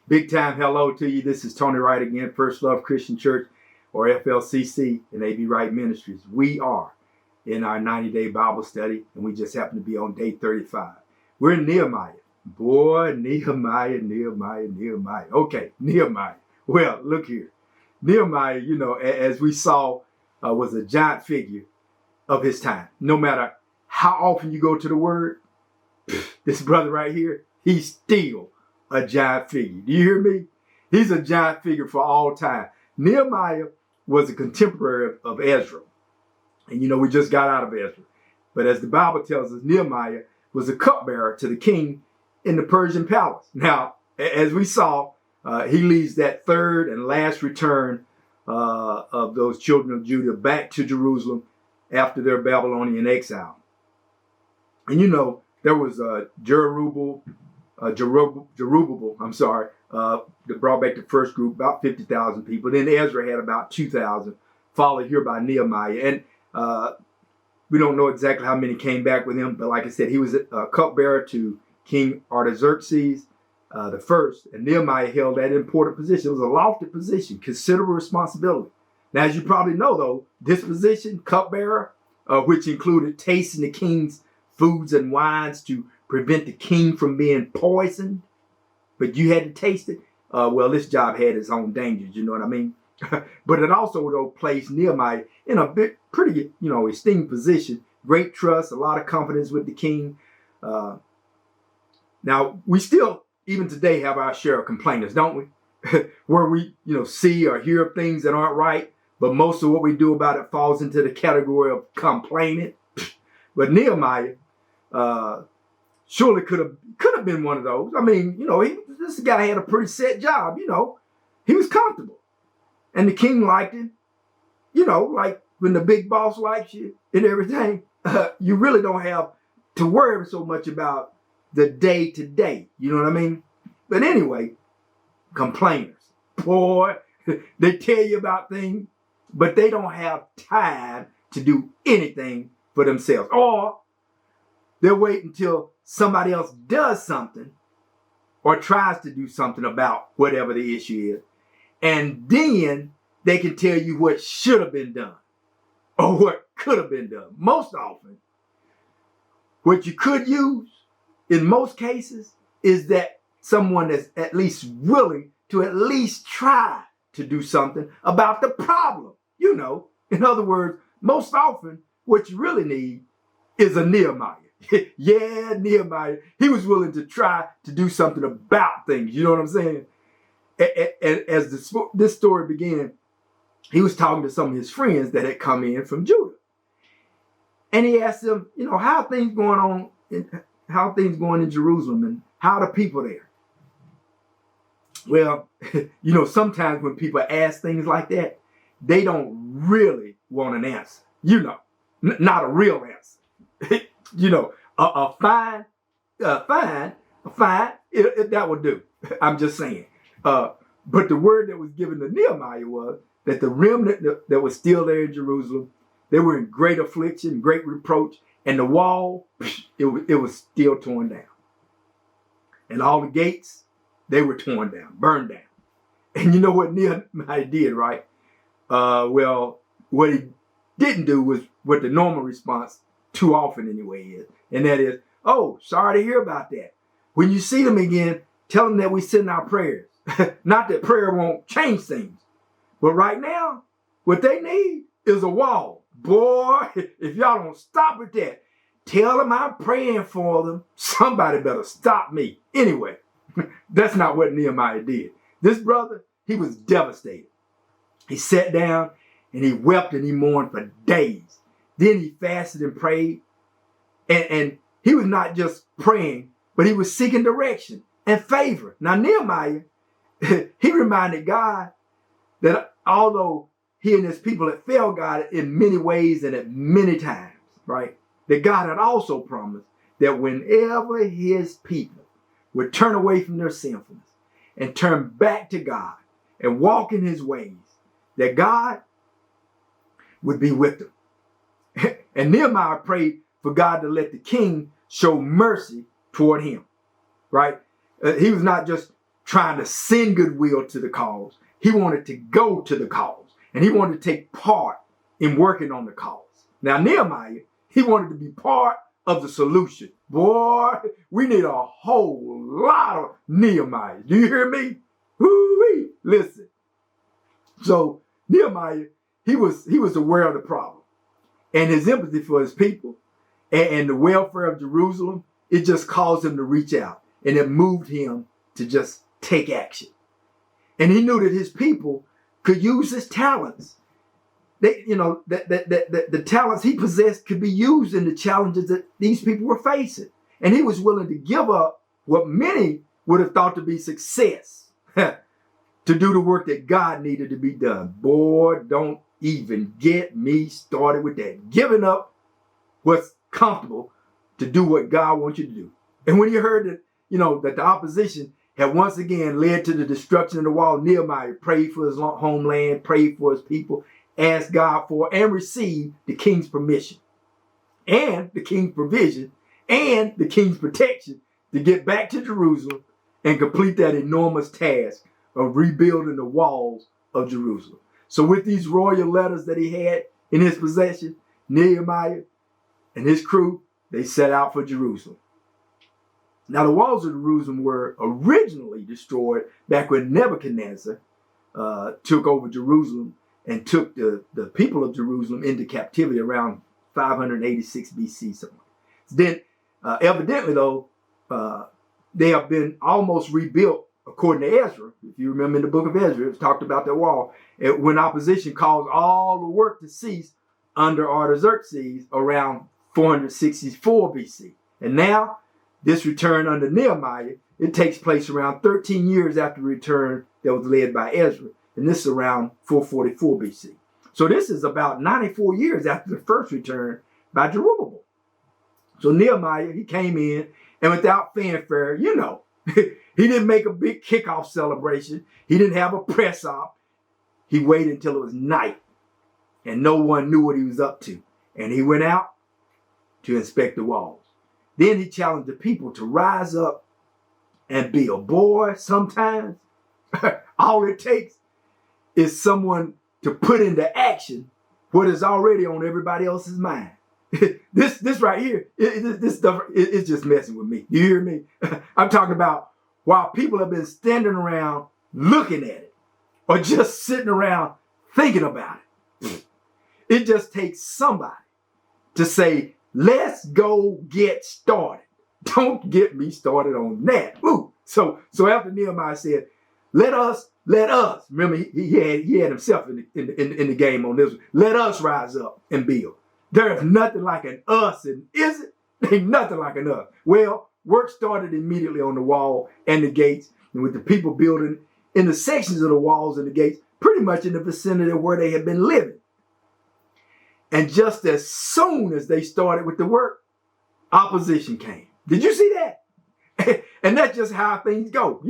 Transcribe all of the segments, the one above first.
Big time hello to you. This is Tony Wright again, First Love Christian Church, or FLCC, and AB Wright Ministries. We are in our 90-day Bible study, and we just happen to be on day 35. We're in Nehemiah. Boy, Nehemiah. Okay, Nehemiah. Well, look here. Nehemiah, as we saw, was a giant figure of his time. No matter how often you go to the Word, this brother right here, he's still a giant figure. Do you hear me? He's a giant figure for all time. Nehemiah was a contemporary of Ezra. And we just got out of Ezra. But as the Bible tells us, Nehemiah was a cupbearer to the king in the Persian palace. Now, as we saw, he leads that third and last return of those children of Judah back to Jerusalem after their Babylonian exile. And there was Zerubbabel, that brought back the first group, about 50,000 people. Then Ezra had about 2,000, followed here by Nehemiah. And we don't know exactly how many came back with him, but like I said, he was a cupbearer to King Artaxerxes the first, and Nehemiah held that important position. It was a lofty position, considerable responsibility. Now, as you probably know, though, this position, cupbearer, which included tasting the king's foods and wines to prevent the king from being poisoned, but you had to taste it. Well, this job had its own dangers, you know what I mean? But it also, though, placed Nehemiah in a pretty, esteemed position, great trust, a lot of confidence with the king. Now, we still, even today, have our share of complainers, don't we? Where we, see or hear of things that aren't right, but most of what we do about it falls into the category of complaining. But Nehemiah surely could have been one of those. I mean, this guy had a pretty set job, He was comfortable. And the king liked him. Like when the big boss likes you and everything, you really don't have to worry so much about the day to day. You know what I mean? But anyway, complainers. Boy, they tell you about things, but they don't have time to do anything for themselves. Or they'll wait until somebody else does something or tries to do something about whatever the issue is. And then they can tell you what should have been done or what could have been done. Most often, what you could use in most cases is that someone that's at least willing to at least try to do something about the problem. In other words, most often what you really need is a Nehemiah. Yeah, Nehemiah. He was willing to try to do something about things. You know what I'm saying? As this story began, he was talking to some of his friends that had come in from Judah. And he asked them, how are things going on? How are things going in Jerusalem? And how are the people there? Well, sometimes when people ask things like that, they don't really want an answer. Not a real answer. A fine, that would do. I'm just saying. But the word that was given to Nehemiah was that the remnant that was still there in Jerusalem, they were in great affliction, great reproach, and the wall, it was still torn down. And all the gates, they were torn down, burned down. And you know what Nehemiah did, right? Well, what he didn't do was what the normal response too often anyway is. And that is, oh, sorry to hear about that. When you see them again, tell them that we send our prayers. Not that prayer won't change things. But right now, what they need is a wall. Boy, if y'all don't stop with that, tell them I'm praying for them. Somebody better stop me. Anyway, that's not what Nehemiah did. This brother, he was devastated. He sat down and he wept and he mourned for days. Then he fasted and prayed. And he was not just praying, but he was seeking direction and favor. Now, Nehemiah, he reminded God that although he and his people had failed God in many ways and at many times, right? That God had also promised that whenever his people would turn away from their sinfulness and turn back to God and walk in his ways, that God would be with them. And Nehemiah prayed for God to let the king show mercy toward him, right? He was not just trying to send goodwill to the cause. He wanted to go to the cause, and he wanted to take part in working on the cause. Now, Nehemiah, he wanted to be part of the solution. Boy, we need a whole lot of Nehemiah. Do you hear me? Woo-wee. Listen. So Nehemiah, he was aware of the problem, and his empathy for his people and the welfare of Jerusalem, it just caused him to reach out, and it moved him to just take action. And he knew that his people could use his talents. The talents he possessed could be used in the challenges that these people were facing. And he was willing to give up what many would have thought to be success to do the work that God needed to be done. Boy, don't even get me started with that. Giving up what's comfortable to do what God wants you to do. And when you heard that, that the opposition had once again led to the destruction of the wall, Nehemiah prayed for his homeland, prayed for his people, asked God for, and received the king's permission and the king's provision and the king's protection to get back to Jerusalem and complete that enormous task of rebuilding the walls of Jerusalem. So with these royal letters that he had in his possession, Nehemiah and his crew, they set out for Jerusalem. Now, the walls of Jerusalem were originally destroyed back when Nebuchadnezzar took over Jerusalem and took the people of Jerusalem into captivity around 586 BC. Something. Then, evidently, though, they have been almost rebuilt according to Ezra. If you remember in the book of Ezra, it talked about that wall. When opposition caused all the work to cease under Artaxerxes around 464 BC. And now, this return under Nehemiah, it takes place around 13 years after the return that was led by Ezra. And this is around 444 BC. So this is about 94 years after the first return by Zerubbabel. So Nehemiah, he came in, and without fanfare, he didn't make a big kickoff celebration. He didn't have a press op. He waited until it was night, and no one knew what he was up to. And he went out to inspect the walls. Then he challenged the people to rise up and build. Boy, sometimes all it takes is someone to put into action what is already on everybody else's mind. This right here, this stuff is just messing with me. You hear me? I'm talking about while people have been standing around looking at it or just sitting around thinking about it. It just takes somebody to say, let's go get started. Don't get me started on that. Ooh. So after Nehemiah said, let us. Remember, he had himself in the game on this one. Let us rise up and build. There is nothing like an us, and is it? Ain't nothing like an us. Well, work started immediately on the wall and the gates, and with the people building in the sections of the walls and the gates, pretty much in the vicinity of where they had been living. And just as soon as they started with the work, opposition came. Did you see that? And that's just how things go.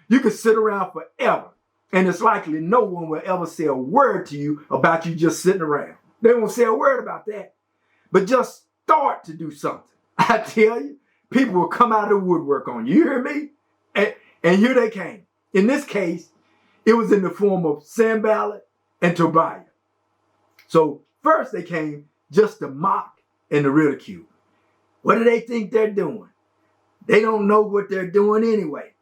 You could sit around forever, and it's likely no one will ever say a word to you about you just sitting around. They won't say a word about that. But just start to do something. I tell you, people will come out of the woodwork on you. You hear me? And here they came. In this case, it was in the form of Sanballat and Tobiah. So first they came just to mock and to ridicule. What do they think they're doing? They don't know what they're doing anyway.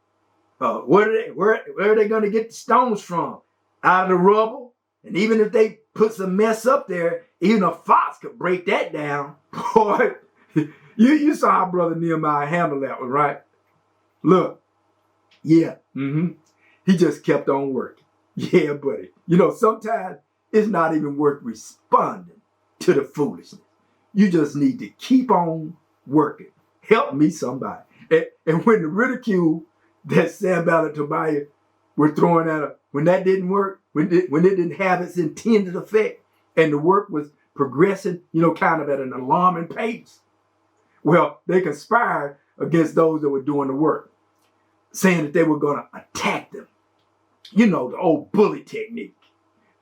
Where are they going to get the stones from? Out of the rubble? And even if they put some mess up there, even a fox could break that down. Boy, you saw how Brother Nehemiah handled that one, right? Look, yeah, he just kept on working. Yeah, buddy. Sometimes it's not even worth responding to the foolishness. You just need to keep on working. Help me, somebody. And when the ridicule that Sanballat and Tobiah were throwing at her, when that didn't work, when it didn't have its intended effect, and the work was progressing, kind of at an alarming pace, well, they conspired against those that were doing the work, saying that they were going to attack them. The old bully technique.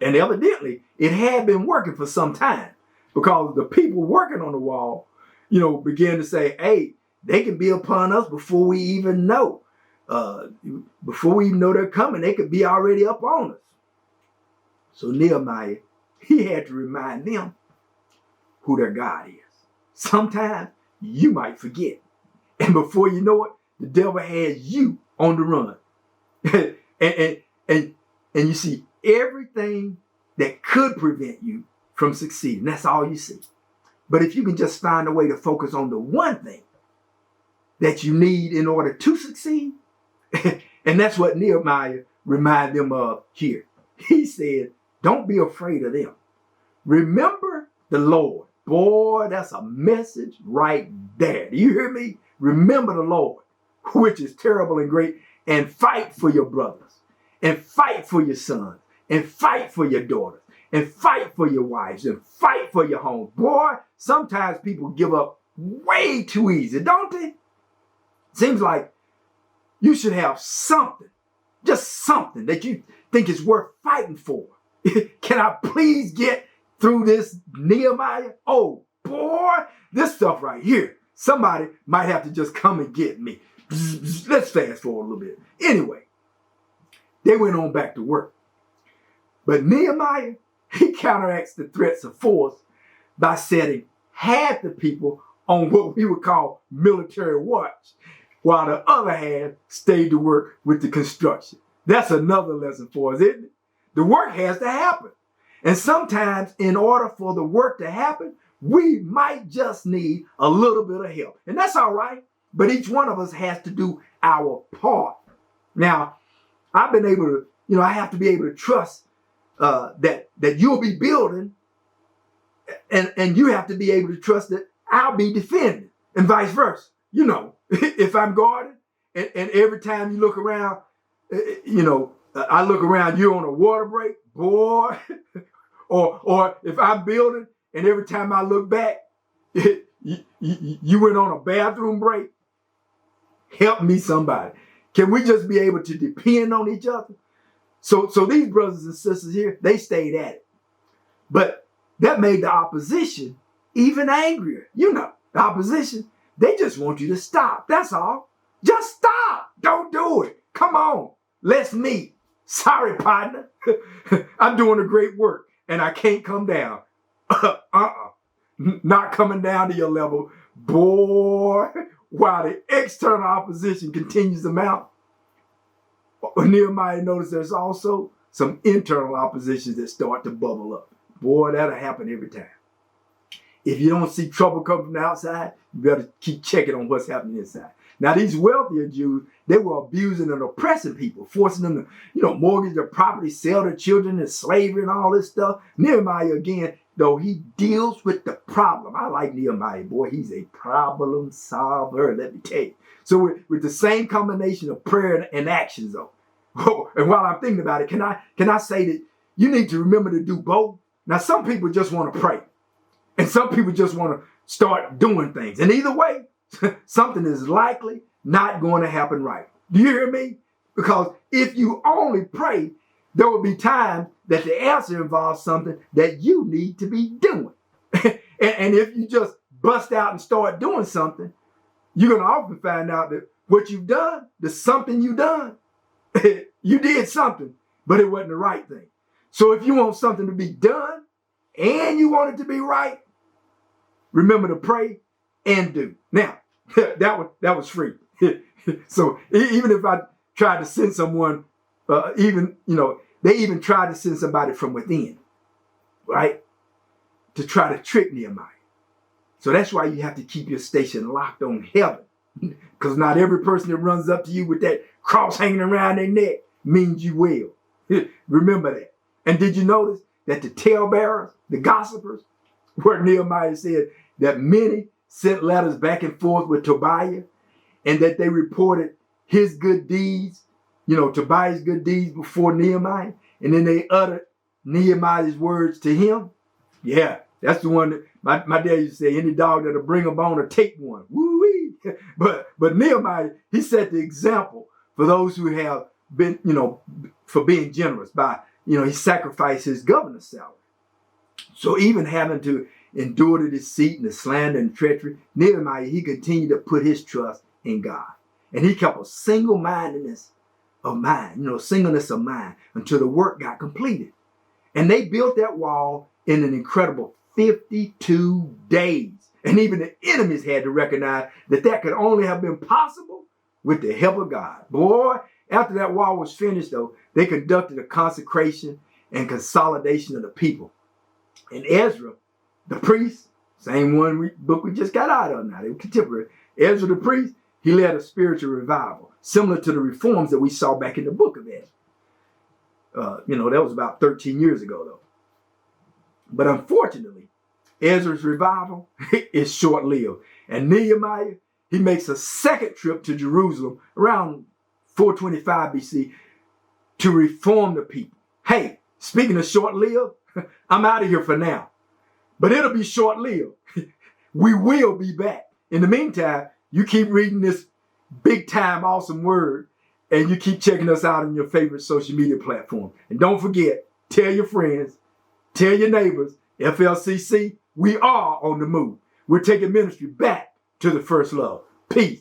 And evidently, it had been working for some time, because the people working on the wall, began to say, hey, they can be upon us before we even know. Before we even know they're coming, they could be already up on us. So Nehemiah, he had to remind them who their God is. Sometimes you might forget. And before you know it, the devil has you on the run. and you see everything that could prevent you from succeeding. That's all you see. But if you can just find a way to focus on the one thing that you need in order to succeed, and that's what Nehemiah reminded them of here. He said, don't be afraid of them. Remember the Lord. Boy, that's a message right there. Do you hear me? Remember the Lord, which is terrible and great, and fight for your brothers, and fight for your sons, and fight for your daughters, and fight for your wives, and fight for your home. Boy, sometimes people give up way too easy, don't they? Seems like you should have something, just something that you think is worth fighting for. Can I please get through this, Nehemiah? Oh, boy, this stuff right here. Somebody might have to just come and get me. Let's fast forward a little bit. Anyway, they went on back to work. But Nehemiah, he counteracts the threats of force by setting half the people on what we would call military watch, while the other half stayed to work with the construction. That's another lesson for us, isn't it? The work has to happen. And sometimes in order for the work to happen, we might just need a little bit of help. And that's all right. But each one of us has to do our part. Now, I've been able to, I have to be able to trust that you'll be building, and you have to be able to trust that I'll be defending, and vice versa. If I'm guarding, and every time you look around, I look around, you're on a water break, boy, or if I'm building, and every time I look back, you went on a bathroom break. Help me, somebody. Can we just be able to depend on each other? So these brothers and sisters here, they stayed at it. But that made the opposition even angrier. The opposition, they just want you to stop. That's all. Just stop. Don't do it. Come on. Let's meet. Sorry, partner. I'm doing a great work and I can't come down. Not coming down to your level. Boy, while the external opposition continues to mount, Nehemiah noticed there's also some internal oppositions that start to bubble up. Boy, that'll happen every time. If you don't see trouble come from the outside, you better keep checking on what's happening inside. Now, these wealthier Jews, they were abusing and oppressing people, forcing them to, mortgage their property, sell their children in slavery and all this stuff. Nehemiah, again, though, he deals with the problem. I like Nehemiah, boy. He's a problem solver, let me tell you. So with the same combination of prayer and actions, though. Oh, and while I'm thinking about it, can I say that you need to remember to do both? Now, some people just want to pray, and some people just want to start doing things. And either way, something is likely not going to happen right. Do you hear me? Because if you only pray, there will be times that the answer involves something that you need to be doing. and if you just bust out and start doing something, you're going to often find out that what you've done, the something you've done, you did something, but it wasn't the right thing. So if you want something to be done and you want it to be right, remember to pray and do. Now, that was free. So even if I tried to send someone, they even tried to send somebody from within, right, to try to trick Nehemiah. So that's why you have to keep your station locked on heaven, because not every person that runs up to you with that cross hanging around their neck means you will. Remember that. And did you notice that the talebearers, the gossipers, where Nehemiah said that many sent letters back and forth with Tobiah, and that they reported his good deeds, Tobiah's good deeds before Nehemiah, and then they uttered Nehemiah's words to him? Yeah, that's the one that my dad used to say, any dog that'll bring a bone or take one. Woo-wee. But Nehemiah, he set the example for those who have been, for being generous by, he sacrificed his governor's salary. So even having to endure the deceit and the slander and treachery, Nehemiah, he continued to put his trust in God. And he kept a single-mindedness of mind, singleness of mind until the work got completed. And they built that wall in an incredible 52 days. And even the enemies had to recognize that that could only have been possible with the help of God. Boy, after that wall was finished, though, they conducted a consecration and consolidation of the people. And Ezra, the priest, same book we just got out of now, they were contemporary. Ezra the priest, he led a spiritual revival, similar to the reforms that we saw back in the book of Ezra. That was about 13 years ago, though. But unfortunately, Ezra's revival is short-lived. And Nehemiah, he makes a second trip to Jerusalem around 425 BC to reform the people. Hey, speaking of short-lived, I'm out of here for now. But it'll be short-lived. We will be back. In the meantime, you keep reading this big-time awesome word, and you keep checking us out on your favorite social media platform. And don't forget, tell your friends, tell your neighbors, FLCC, we are on the move. We're taking ministry back to the first love. Peace.